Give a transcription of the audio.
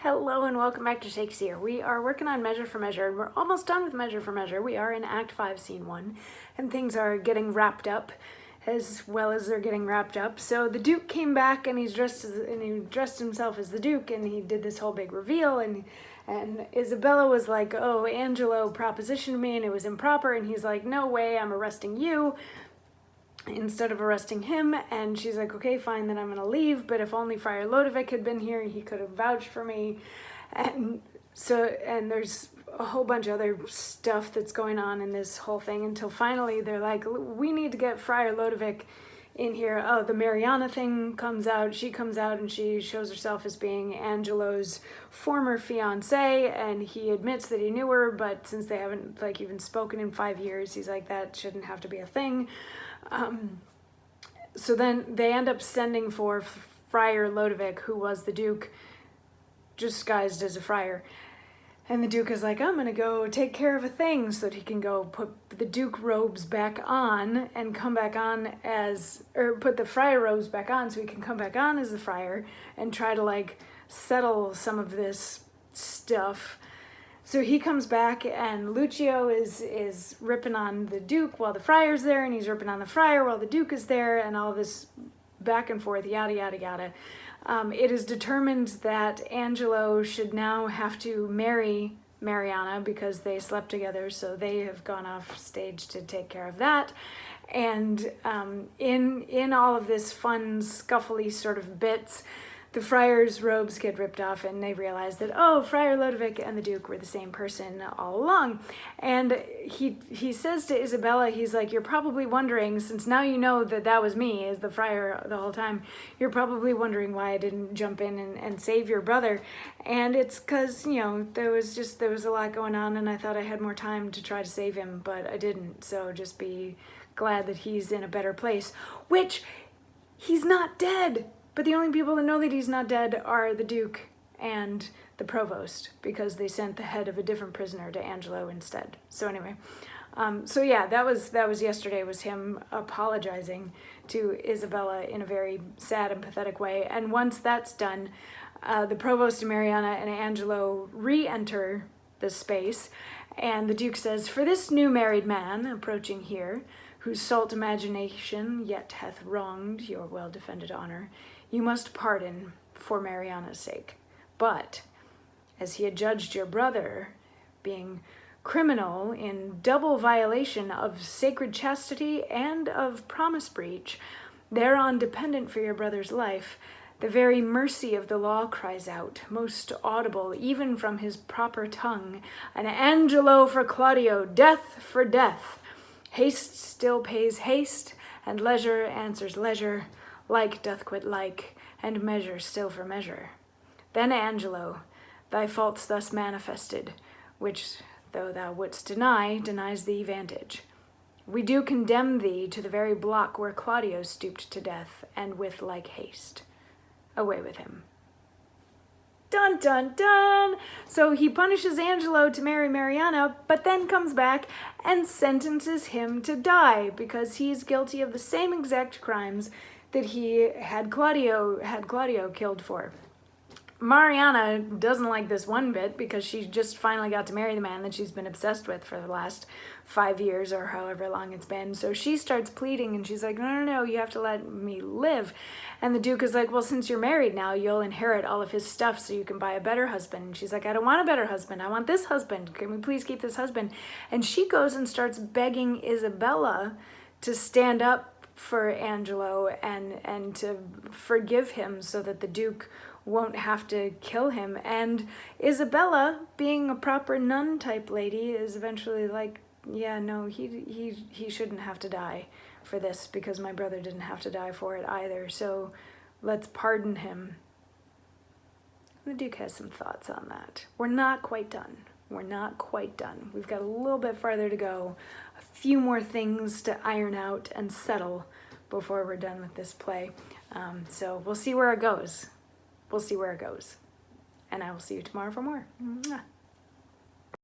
Hello and welcome back to Shakesyear. We are working on Measure for Measure and we're almost done with Measure for Measure. We are in Act 5, Scene 1 and things are getting wrapped up as well as they're getting wrapped up. So the Duke came back and he dressed himself as the Duke and he did this whole big reveal and Isabella was like, oh, Angelo propositioned me and it was improper, and he's like, no way, I'm arresting you instead of arresting him. And she's like, okay, fine, then I'm gonna leave, but if only Friar Lodovick had been here, he could have vouched for me. And there's a whole bunch of other stuff that's going on in this whole thing until finally they're like, we need to get Friar Lodovick in here. Oh, the Mariana thing comes out. She comes out and she shows herself as being Angelo's former fiance, and he admits that he knew her, but since they haven't even spoken in 5 years, he's like, that shouldn't have to be a thing. So then they end up sending for Friar Lodovick, who was the Duke disguised as a friar. And the Duke is like, I'm gonna go take care of a thing so that he can go put the Duke robes back on and come back on as, or put the friar robes back on so he can come back on as the friar and try to settle some of this stuff. So he comes back and Lucio is ripping on the Duke while the friar's there, and he's ripping on the friar while the Duke is there, and all this back and forth, yada, yada, yada. It is determined that Angelo should now have to marry Mariana because they slept together, so they have gone off stage to take care of that. And in all of this fun, scuffly sort of bits, the friar's robes get ripped off and they realize that, oh, Friar Lodovick and the Duke were the same person all along. And he says to Isabella, he's like, you're probably wondering, since now you know that that was me as the friar the whole time, you're probably wondering why I didn't jump in and save your brother. And it's because, there was a lot going on and I thought I had more time to try to save him, but I didn't. So just be glad that he's in a better place, which he's not dead. But the only people that know that he's not dead are the Duke and the Provost, because they sent the head of a different prisoner to Angelo instead. So anyway, so yeah, that was yesterday, was him apologizing to Isabella in a very sad and pathetic way. And once that's done, the Provost and Mariana and Angelo re-enter the space, and the Duke says, for this new married man approaching here, whose salt imagination yet hath wronged your well-defended honor, you must pardon for Mariana's sake. But as he had judged your brother being criminal in double violation of sacred chastity and of promise breach, thereon dependent for your brother's life, the very mercy of the law cries out, most audible even from his proper tongue, an Angelo for Claudio, death for death. Haste still pays haste, and leisure answers leisure, like doth quit like, and measure still for measure. Then, Angelo, thy faults thus manifested, which, though thou wouldst deny, denies thee vantage. We do condemn thee to the very block where Claudio stooped to death, and with like haste. Away with him. Dun, dun, dun! So he punishes Angelo to marry Mariana, but then comes back and sentences him to die because he's guilty of the same exact crimes that he had Claudio killed for. Mariana doesn't like this one bit because she just finally got to marry the man that she's been obsessed with for the last 5 years or however long it's been. So she starts pleading and she's like, no, you have to let me live. And the Duke is like, well, since you're married now, you'll inherit all of his stuff so you can buy a better husband. And she's like, I don't want a better husband. I want this husband. Can we please keep this husband? And she goes and starts begging Isabella to stand up for Angelo and to forgive him so that the Duke won't have to kill him. And Isabella, being a proper nun type lady, is eventually like, yeah, no, he shouldn't have to die for this because my brother didn't have to die for it either, so let's pardon him. The Duke has some thoughts on that. We're not quite done. We've got a little bit farther to go, a few more things to iron out and settle before we're done with this play. So we'll see where it goes. And I will see you tomorrow for more. Mwah.